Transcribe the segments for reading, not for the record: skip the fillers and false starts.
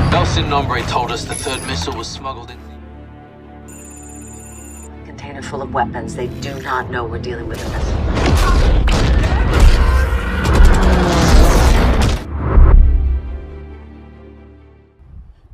Nelson Nombre told us the third missile was smuggled in. Container full of weapons. They do not know we're dealing with a missile.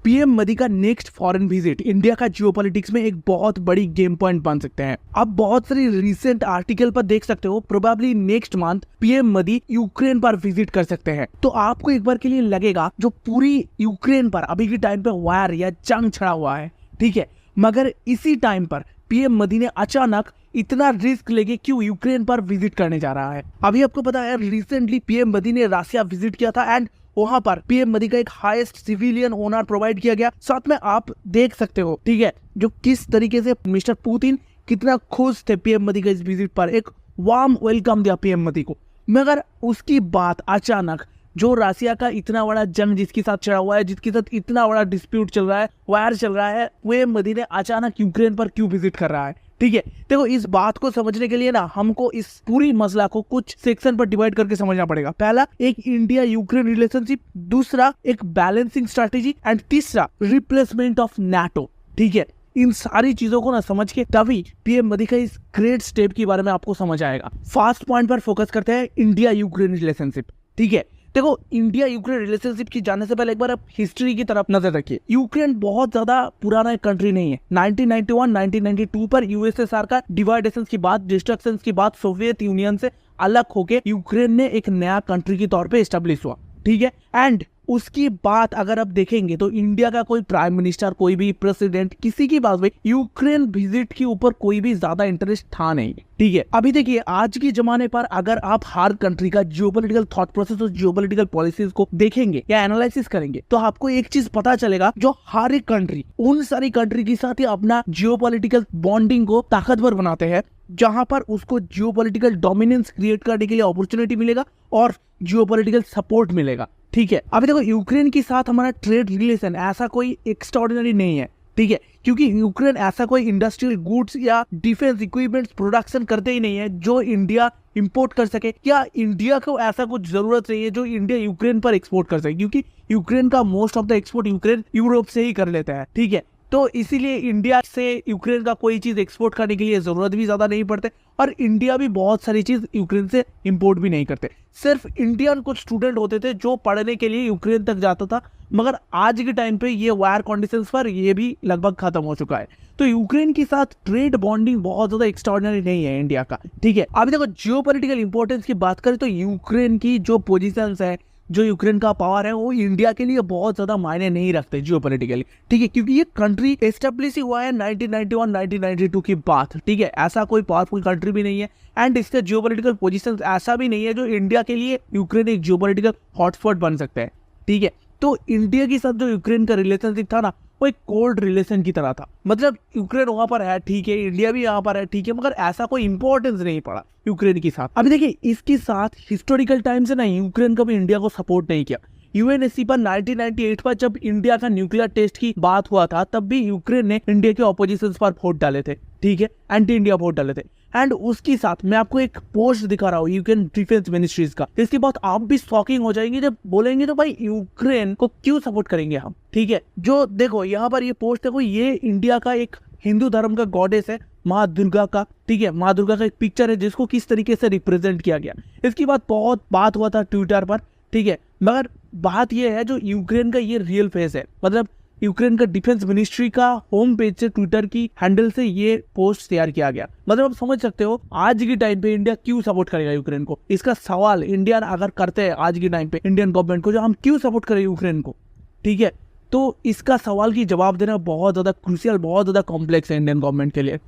PM Modi का next foreign visit India का geopolitics में एक बहुत बड़ी game point बन सकते हैं। आप बहुत सारी रिसेंट आर्टिकल पर देख सकते हो probably next month PM Modi Ukraine पर विजिट कर सकते हैं। तो आपको एक बार के लिए लगेगा जो पूरी यूक्रेन पर अभी के टाइम पे वार या जंग छड़ा हुआ है, ठीक है, मगर इसी टाइम पर पीएम मोदी ने अचानक इतना रिस्क लेके क्यों यूक्रेन पर विजिट करने जा रहा है। अभी आपको पता है रिसेंटली पीएम मोदी ने रशिया विजिट किया था एंड वहां पर पीएम मोदी का एक हाईएस्ट सिविलियन ऑनर प्रोवाइड किया गया। साथ में आप देख सकते हो, ठीक है, जो किस तरीके से मिस्टर पुतिन कितना खुश थे पीएम मोदी का इस विजिट पर, एक वार्म वेलकम दिया पीएम मोदी को। मगर उसकी बात अचानक जो रशिया का इतना बड़ा जंग जिसके साथ चढ़ा हुआ है, जिसके साथ इतना बड़ा डिस्प्यूट चल रहा है, वार चल रहा है, पीएम मोदी ने अचानक यूक्रेन पर क्यों विजिट कर रहा है, ठीक है। देखो इस बात को समझने के लिए ना हमको इस पूरी मसला को कुछ सेक्शन पर डिवाइड करके समझना पड़ेगा। पहला एक इंडिया यूक्रेन रिलेशनशिप, दूसरा एक बैलेंसिंग स्ट्रेटेजी एंड तीसरा रिप्लेसमेंट ऑफ नाटो, ठीक है। इन सारी चीजों को ना समझ के तभी पीएम मोदी का इस ग्रेट स्टेप के बारे में आपको समझ आएगा। फर्स्ट पॉइंट पर फोकस करते हैं इंडिया यूक्रेन रिलेशनशिप, ठीक है। देखो इंडिया यूक्रेन रिलेशनशिप की जाने से पहले एक बार आप हिस्ट्री की तरफ नजर रखिए। यूक्रेन बहुत ज्यादा पुराना कंट्री नहीं है। 1991-1992 पर यूएसएसआर का डिवाइडेशन की बात, डिस्ट्रक्शन की बात, सोवियत यूनियन से अलग होके यूक्रेन ने एक नया कंट्री के तौर पे एस्टेब्लिश हुआ, ठीक है। एंड उसकी बात अगर आप देखेंगे तो इंडिया का कोई प्राइम मिनिस्टर, कोई भी प्रेसिडेंट, किसी की बात में यूक्रेन विजिट के ऊपर कोई भी ज्यादा इंटरेस्ट था नहीं, ठीक है। अभी देखिए आज के जमाने पर अगर आप हर कंट्री का जियोपॉलिटिकल थॉट प्रोसेस और जियोपॉलिटिकल पॉलिसीज को देखेंगे या एनालिसिस करेंगे तो आपको एक चीज पता चलेगा, जो हर एक कंट्री उन सारी कंट्री के साथ ही अपना जियोपॉलिटिकल बॉन्डिंग को ताकतवर बनाते हैं, जहां पर उसको जियोपॉलिटिकल डोमिनेंस क्रिएट करने के लिए अपॉर्चुनिटी मिलेगा और जियोपॉलिटिकल सपोर्ट मिलेगा, ठीक है। अभी देखो यूक्रेन के साथ हमारा ट्रेड रिलेशन ऐसा कोई एक्स्ट्राऑर्डिनरी नहीं है, ठीक है, क्योंकि यूक्रेन ऐसा कोई इंडस्ट्रियल गुड्स या डिफेंस इक्विपमेंट्स प्रोडक्शन करते ही नहीं है जो इंडिया इंपोर्ट कर सके, या इंडिया को ऐसा कुछ जरूरत नहीं है जो इंडिया यूक्रेन पर एक्सपोर्ट कर सके, क्योंकि यूक्रेन का most of the export Ukraine Europe से ही कर लेता है, ठीक है। तो इसीलिए इंडिया से यूक्रेन का कोई चीज एक्सपोर्ट करने के लिए जरूरत भी ज्यादा नहीं पड़ते और इंडिया भी बहुत सारी चीज यूक्रेन से इंपोर्ट भी नहीं करते। सिर्फ इंडियन कुछ स्टूडेंट होते थे जो पढ़ने के लिए यूक्रेन तक जाता था, मगर आज के टाइम पे ये वार कंडीशंस पर ये भी लगभग खत्म हो चुका है। तो यूक्रेन के साथ ट्रेड बॉन्डिंग बहुत ज्यादा एक्स्ट्राऑर्डिनरी नहीं है इंडिया का, ठीक है। अभी देखो जियोपॉलिटिकल इंपॉर्टेंस की बात करें तो यूक्रेन की जो पोजीशंस है, जो यूक्रेन का पावर है, वो इंडिया के लिए बहुत ज्यादा मायने नहीं रखते जियोपॉलिटिकली, ठीक है, क्योंकि ये कंट्री एस्टेब्लिश हुआ है 1991-1992 की बात, ठीक है। ऐसा कोई पावरफुल कंट्री भी नहीं है एंड इसके जियोपॉलिटिकल पोजीशंस ऐसा भी नहीं है जो इंडिया के लिए यूक्रेन एक जियोपॉलिटिकल हॉटस्पॉट बन सकता है, ठीक है। तो इंडिया के साथ जो यूक्रेन का रिलेशनशिप था ना, वो एक कोल्ड रिलेशन की तरह था। मतलब यूक्रेन वहां पर है, ठीक है, इंडिया भी यहाँ पर है, ठीक है, मगर ऐसा कोई इंपॉर्टेंस नहीं पड़ा यूक्रेन के साथ। अभी देखिए इसके साथ हिस्टोरिकल टाइम से ना यूक्रेन कभी इंडिया को सपोर्ट नहीं किया। यूएनएससी पर 1998 पर जब इंडिया का न्यूक्लियर टेस्ट की बात हुआ था तब भी यूक्रेन ने इंडिया के ऑपोजिशन पर वोट डाले थे, ठीक है, एंटी इंडिया वोट डाले थे। एंड उसके साथ मैं आपको एक पोस्ट दिखा रहा हूँ यूक्रेन डिफेंस मिनिस्ट्रीज का, इसके बाद आप भी शॉकिंग हो जाएंगे जब बोलेंगे तो भाई यूक्रेन को क्यों सपोर्ट करेंगे हम, ठीक है। जो देखो यहाँ पर ये पोस्ट देखो, ये इंडिया का एक हिंदू धर्म का गॉडेस है माँ दुर्गा का, ठीक है, माँ दुर्गा का एक पिक्चर है जिसको किस तरीके से रिप्रेजेंट किया गया। इसके बाद बहुत बात हुआ था ट्विटर पर, ठीक है, मगर बात यह है जो यूक्रेन का ये रियल फेस है। मतलब यूक्रेन का डिफेंस मिनिस्ट्री का होम पेज से, ट्विटर की हैंडल से ये पोस्ट तैयार किया गया। मतलब आप समझ सकते हो आज के टाइम पे इंडिया क्यों सपोर्ट करेगा यूक्रेन को। इसका सवाल इंडिया अगर करते हैं आज के टाइम पे इंडियन गवर्नमेंट को, जो हम क्यों सपोर्ट करें यूक्रेन को, ठीक है, तो इसका सवाल की जवाब देना बहुत ज्यादा क्रूशियल, बहुत ज्यादा कॉम्प्लेक्स है इंडियन गवर्नमेंट के लिए।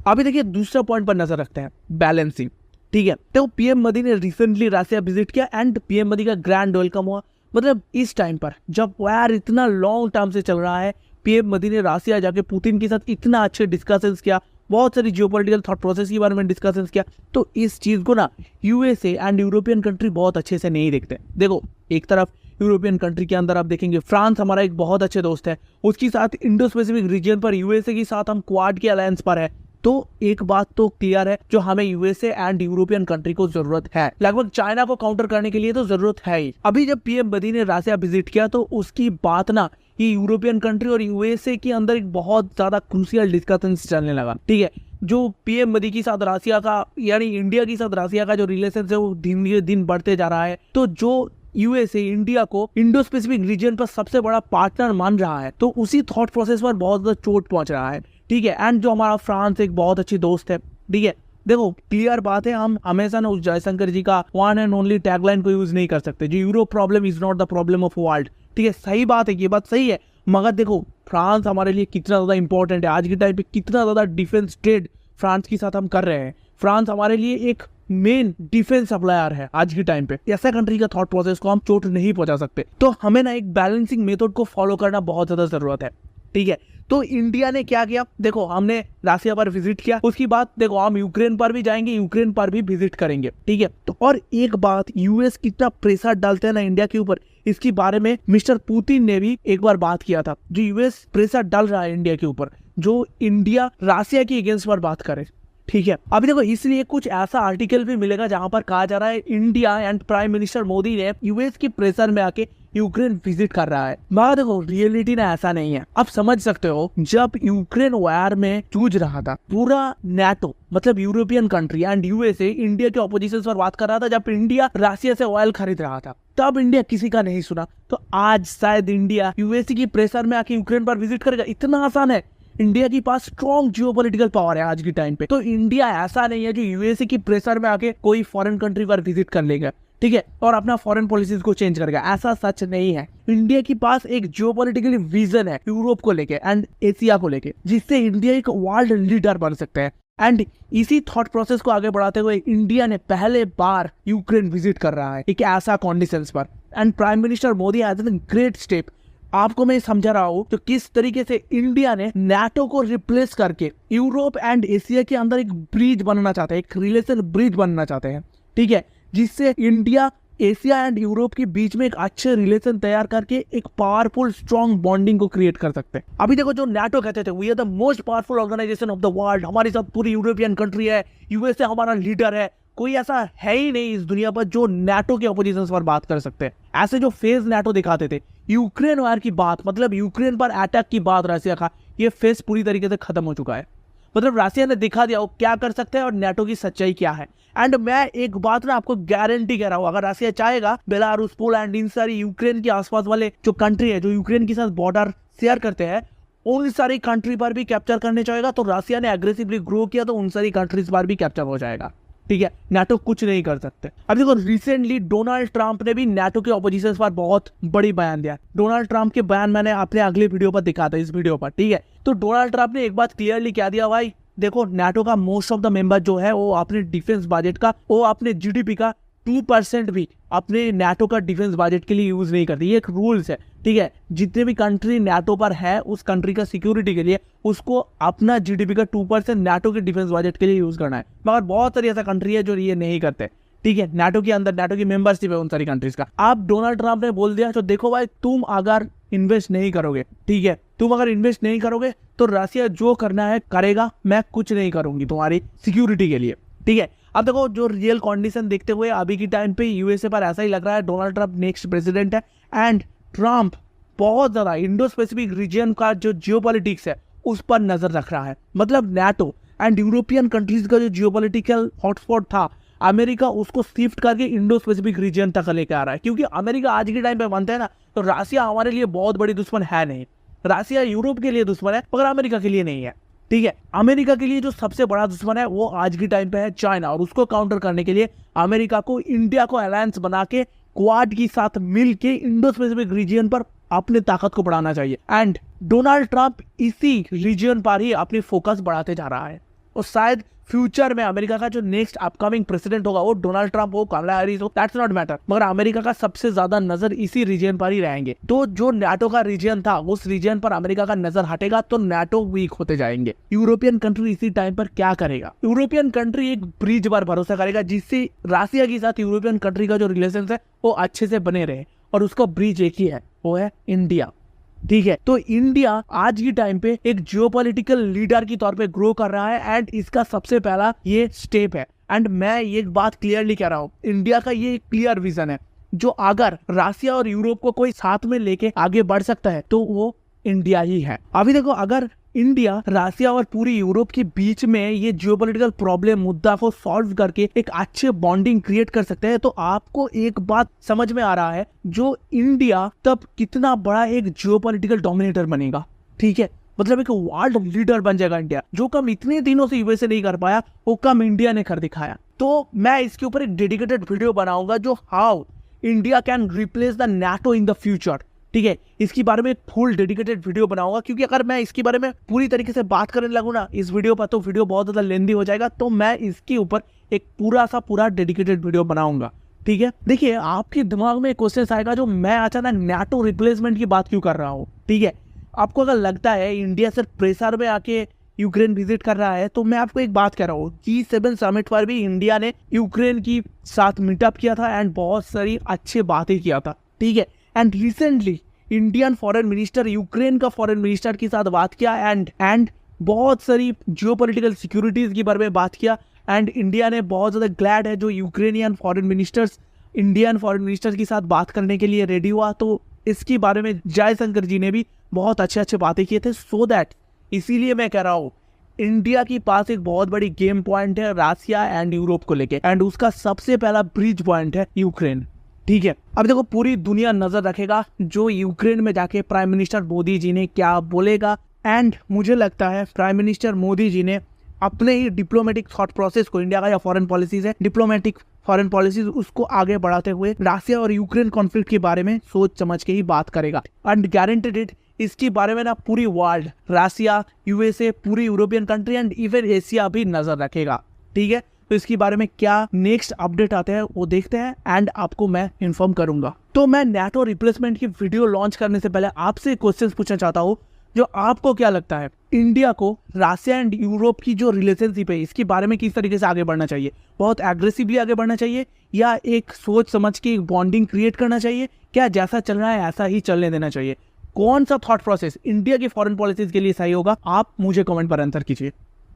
अभी देखिए दूसरा पॉइंट पर नजर रखते हैं, बैलेंसिंग, ठीक है। तो पीएम मोदी ने रिसेंटली रशिया विजिट किया एंड पीएम मोदी का ग्रैंड वेलकम हुआ। मतलब इस टाइम पर जब वार इतना लॉन्ग टर्म से चल रहा है, पीएम मोदी ने रशिया जाके पुतिन के साथ इतना अच्छे डिस्कशंस किया, बहुत सारी जियोपॉलिटिकल थॉट प्रोसेस के बारे में डिस्कशंस किया। तो इस चीज को ना यूएसए एंड यूरोपियन कंट्री बहुत अच्छे से नहीं देखते। देखो एक तरफ यूरोपियन कंट्री के अंदर आप देखेंगे फ्रांस हमारा एक बहुत अच्छे दोस्त है, उसके साथ इंडो स्पेसिफिक रीजन पर यूएसए के साथ हम क्वाड के अलायंस पर है। तो एक बात तो क्लियर है, जो हमें यूएसए एंड यूरोपियन कंट्री को जरूरत है, लगभग चाइना को काउंटर करने के लिए तो जरूरत है ही। अभी जब पीएम मोदी ने रशिया विजिट किया तो उसकी बात ना कि यूरोपियन कंट्री और यूएसए के अंदर एक बहुत ज्यादा क्रूशियल डिस्कशन चलने लगा। ठीक है, जो पीएम मोदी के साथ रसिया का यानी इंडिया के साथ रसिया का जो रिलेशन है वो दिन दिन बढ़ते जा रहा है। तो जो यूएसए इंडिया को इंडो स्पेसिफिक रीजन पर सबसे बड़ा पार्टनर मान रहा है, तो उसी थॉट प्रोसेस पर बहुत ज्यादा चोट पहुंच रहा है। ठीक है, एंड जो हमारा फ्रांस एक बहुत अच्छी दोस्त है। ठीक है, देखो क्लियर बात है, हम हमेशा ना उस जयशंकर जी का वन एंड ओनली टैगलाइन को यूज नहीं कर सकते, जो Europe problem is not the problem of world. ठीक है, सही बात है, ये बात सही है, मगर देखो फ्रांस हमारे लिए कितना ज्यादा इंपॉर्टेंट है आज के टाइम पे, कितना ज्यादा डिफेंस ट्रेड फ्रांस के साथ हम कर रहे हैं। फ्रांस हमारे लिए एक मेन डिफेंस सप्लायर है आज के टाइम पे। ऐसा कंट्री का थॉट प्रोसेस को हम चोट नहीं पहुंचा सकते, तो हमें ना एक बैलेंसिंग मेथड को फॉलो करना बहुत ज्यादा जरूरत है। ठीक है, तो इंडिया ने क्या किया, देखो हमने रसिया पर विजिट किया, उसकी बाद देखो हम यूक्रेन पर भी जाएंगे, यूक्रेन पर भी विजिट करेंगे। ठीक है, तो और एक बात, यूएस कितना प्रेशर डालते हैं ना इंडिया के ऊपर, इसके बारे में मिस्टर पुतिन ने भी एक बार बात किया था। जो यूएस प्रेशर डाल रहा है इंडिया के ऊपर, जो इंडिया रसिया के अगेंस्ट पर बात करे। ठीक है, अभी देखो इसलिए कुछ ऐसा आर्टिकल भी मिलेगा जहां पर कहा जा रहा है India and prime minister Modi ने यूएस के प्रेशर में आके यूक्रेन विजिट कर रहा है। मगर देखो रियलिटी ना ऐसा नहीं है। आप समझ सकते हो, जब यूक्रेन वार में जूझ रहा था, पूरा नेटो मतलब European country and USA India के ऑपोजिशन पर बात कर रहा था। जब इंडिया रसिया से ऑयल खरीद रहा था, तब इंडिया किसी का नहीं सुना। तो आज शायद इंडिया यूएसए की प्रेशर में आके यूक्रेन पर विजिट करेगा, इतना आसान है। इंडिया के पास स्ट्रॉन्ग जियोपॉलिटिकल पावर है आज के टाइम पे। तो इंडिया ऐसा नहीं है जो यूएसए की प्रेशर में आके कोई फॉरेन कंट्री पर विजिट कर लेगा, ठीक है, और अपना फॉरेन पॉलिसीज को चेंज करेगा, ऐसा सच नहीं है। इंडिया के पास एक जियोपॉलिटिकल विजन है यूरोप को लेके एंड एशिया को लेके, जिससे इंडिया एक वर्ल्ड लीडर बन सकते हैं। एंड इसी थॉट प्रोसेस को आगे बढ़ाते हुए इंडिया ने पहले बार यूक्रेन विजिट कर रहा है एक ऐसा कंडीशंस पर, and prime minister Modi has done great step. आपको मैं समझा रहा हूँ तो किस तरीके से इंडिया ने नाटो को रिप्लेस करके यूरोप एंड एशिया के अंदर एक ब्रिज बनना चाहते हैं, एक रिलेशन ब्रिज बनना चाहते हैं। ठीक है, जिससे इंडिया एशिया एंड यूरोप के बीच में एक अच्छे रिलेशन तैयार करके एक पावरफुल स्ट्रॉन्ग बॉन्डिंग को क्रिएट कर सकते हैं। अभी देखो जो नाटो कहते थे we are the most powerful organisation of the world, हमारी सब पूरी यूरोपियन कंट्री है, यूएसए हमारा लीडर है, कोई ऐसा है ही नहीं इस दुनिया पर जो नाटो के ऑपोजिशन पर बात कर सकते हैं। ऐसे जो फेज नाटो दिखाते थे, यूक्रेन वार की बात मतलब यूक्रेन पर अटैक की बात रसिया का, ये फेज पूरी तरीके से खत्म हो चुका है। मतलब रसिया ने दिखा दिया वो क्या कर सकते हैं और नाटो की सच्चाई क्या है। एंड मैं एक बात ना आपको गारंटी कह रहा हूँ, अगर रसिया चाहेगा, बेलारूस, पोलैंड, इन सारी यूक्रेन के आसपास वाले जो कंट्री है जो यूक्रेन के साथ बॉर्डर शेयर करते हैं, उन सारी कंट्री पर भी कैप्चर करने चाहेगा। तो रसिया ने एग्रेसिवली ग्रो किया तो उन सारी कंट्रीज पर भी कैप्चर हो जाएगा। ठीक है, नाटो कुछ नहीं कर सकते। अब देखो रिसेंटली डोनाल्ड ट्रंप ने भी नाटो के ऑपोजिशन पर बहुत बड़ी बयान दिया। डोनाल्ड ट्रंप के बयान मैंने अपने अगले वीडियो पर दिखा था, इस वीडियो पर। ठीक है, तो डोनाल्ड ट्रंप ने एक बात क्लियरली कह दिया, भाई देखो नाटो का मोस्ट ऑफ द मेंबर जो है वो अपने डिफेंस बजट का, वो अपने जीडीपी का 2% भी अपने नाटो का डिफेंस बजट के लिए यूज नहीं करती। ये एक रूल्स है। ठीक है, जितने भी कंट्री नाटो पर है उस कंट्री का सिक्योरिटी के लिए उसको अपना जीडीपी का 2% नाटो के डिफेंस बजट के लिए यूज करना है। मगर बहुत सारी ऐसा कंट्री है जो ये नहीं करते। ठीक है, नाटो के अंदर नाटो की मेंबरशिप है उन सारी कंट्रीज का। अब डोनाल्ड ट्रंप ने बोल दिया तो देखो भाई, तुम अगर इन्वेस्ट नहीं करोगे, ठीक है, तुम अगर इन्वेस्ट नहीं करोगे तो रसिया जो करना है करेगा, मैं कुछ नहीं करूंगी तुम्हारी सिक्योरिटी के लिए। ठीक है, अब देखो जो रियल कंडीशन देखते हुए अभी की टाइम पे यूएसए पर ऐसा ही लग रहा है डोनाल्ड ट्रंप नेक्स्ट प्रेसिडेंट है। एंड ट्रंप बहुत ज्यादा इंडो स्पेसिफिक रीजन का जो जियोपॉलिटिक्स है उस पर नजर रख रहा है। मतलब नाटो एंड यूरोपियन कंट्रीज का जो जियोपॉलिटिकल हॉटस्पॉट था अमेरिका, उसको शिफ्ट करके इंडो स्पेसिफिक रीजन तक लेकर आ रहा है। क्योंकि अमेरिका आज के टाइम पे मानते हैं ना, तो रसिया हमारे लिए बहुत बड़ी दुश्मन है नहीं। रसिया यूरोप के लिए दुश्मन है मगर अमेरिका के लिए नहीं है। ठीक है, अमेरिका के लिए जो सबसे बड़ा दुश्मन है वो आज के टाइम पे है चाइना, और उसको काउंटर करने के लिए अमेरिका को इंडिया को अलायंस बना के क्वाड के साथ मिल के इंडो स्पेसिफिक रीजन पर अपनी ताकत को बढ़ाना चाहिए। एंड डोनाल्ड ट्रंप इसी रीजन पर ही अपनी फोकस बढ़ाते जा रहा है, और शायद फ्यूचर में अमेरिका का जो नेक्स्ट अपकमिंग प्रेसिडेंट होगा वो डोनाल्ड ट्रंप हो, कमला हैरिस हो, दैट्स नॉट मैटर, मगर अमेरिका का सबसे ज्यादा नजर इसी रीजन पर ही रहेंगे। तो जो नाटो का रीजन था उस रीजन पर अमेरिका का नजर हटेगा तो नाटो वीक होते जाएंगे। यूरोपियन कंट्री इसी टाइम पर क्या करेगा, यूरोपियन कंट्री एक ब्रिज पर भरोसा करेगा जिससे रसिया के साथ यूरोपियन कंट्री का जो रिलेशन है वो अच्छे से बने रहे, और उसका ब्रिज एक ही है, वो है इंडिया। ठीक है, तो इंडिया आज की टाइम पे एक जियोपॉलिटिकल लीडर की तौर पे ग्रो कर रहा है एंड इसका सबसे पहला ये स्टेप है। एंड मैं ये बात क्लियरली कह रहा हूँ, इंडिया का ये क्लियर विजन है जो अगर रशिया और यूरोप को कोई साथ में लेके आगे बढ़ सकता है तो वो इंडिया ही है। अभी देखो, अगर इंडिया रशिया और पूरी यूरोप के बीच में ये जियोपॉलिटिकल प्रॉब्लम मुद्दा को सॉल्व करके एक अच्छे बॉन्डिंग क्रिएट कर सकते हैं, तो आपको एक बात समझ में आ रहा है, जो इंडिया तब कितना बड़ा एक जियोपॉलिटिकल डोमिनेटर बनेगा। ठीक है, मतलब एक वर्ल्ड लीडर बन जाएगा इंडिया। जो काम इतने दिनों से यूएसए नहीं कर पाया वो काम इंडिया ने कर दिखाया। तो मैं इसके ऊपर एक डेडिकेटेड वीडियो बनाऊंगा, जो how India can replace the NATO in the future. ठीक है, इसके बारे में एक फुल डेडिकेटेड वीडियो बनाऊंगा, क्योंकि अगर मैं इसके बारे में पूरी तरीके से बात करने लगूँ ना इस वीडियो पर, तो वीडियो बहुत ज़्यादा लेंदी हो जाएगा। तो मैं इसके ऊपर एक पूरा डेडिकेटेड वीडियो बनाऊंगा। ठीक है, देखिए आपके दिमाग में एक क्वेश्चन आएगा, जो मैं अचानक नाटो रिप्लेसमेंट की बात क्यों कर रहा हूँ। ठीक है, आपको अगर लगता है इंडिया सिर्फ प्रेशर में आके यूक्रेन विजिट कर रहा है, तो मैं आपको एक बात कह रहा हूँ, G7 समिट पर भी इंडिया ने यूक्रेन की साथ मीटअप किया था एंड बहुत सारी अच्छी बातें किया था। ठीक है, and recently Indian foreign minister Ukraine का फॉरेन मिनिस्टर के साथ बात किया एंड बहुत सारी जियोपॉलिटिकल सिक्योरिटीज के बारे में बात किया। एंड इंडिया ने बहुत ज़्यादा ग्लैड है जो Ukrainian foreign ministers Indian foreign minister के साथ बात करने के लिए रेडी हुआ। तो इसके बारे में जयशंकर जी ने भी बहुत अच्छे बातें किए थे। सो दैट इसीलिए मैं कह रहा हूँ, इंडिया के पास एक बहुत बड़ी गेम पॉइंट है रशिया एंड यूरोप को लेके, एंड उसका सबसे पहला ब्रिज पॉइंट है यूक्रेन। ठीक है, अब देखो पूरी दुनिया नजर रखेगा जो यूक्रेन में जाके प्राइम मिनिस्टर मोदी जी ने क्या बोलेगा। एंड मुझे लगता है प्राइम मिनिस्टर मोदी जी ने अपने ही डिप्लोमेटिक थॉट प्रोसेस को, इंडिया का या फॉरेन पॉलिसीज है डिप्लोमेटिक फॉरेन पॉलिसीज, उसको आगे बढ़ाते हुए रशिया और यूक्रेन कॉन्फ्लिक्ट के बारे में सोच समझ के ही बात करेगा। एंड गारंटेड इट, इसके बारे में ना पूरी वर्ल्ड, रशिया, यूएसए, पूरी European country and even Asia भी नजर रखेगा। ठीक है, तो इसके बारे में क्या नेक्स्ट अपडेट आते हैं वो देखते हैं एंड आपको मैं इन्फॉर्म करूंगा। तो मैं नाटो रिप्लेसमेंट की वीडियो लॉन्च करने से पहले आपसे क्वेश्चन पूछना चाहता हूँ, जो आपको क्या लगता है इंडिया को रशिया एंड यूरोप की जो रिलेशनशिप है इसके बारे में किस तरीके से आगे बढ़ना चाहिए? बहुत एग्रेसिवली आगे बढ़ना चाहिए या एक सोच समझ के एक बॉन्डिंग क्रिएट करना चाहिए? क्या जैसा चल रहा है ऐसा ही चलने देना चाहिए? कौन सा थॉट प्रोसेस इंडिया की फॉरेन पॉलिसीज के लिए सही होगा? आप मुझे कमेंट पर आंसर कीजिए।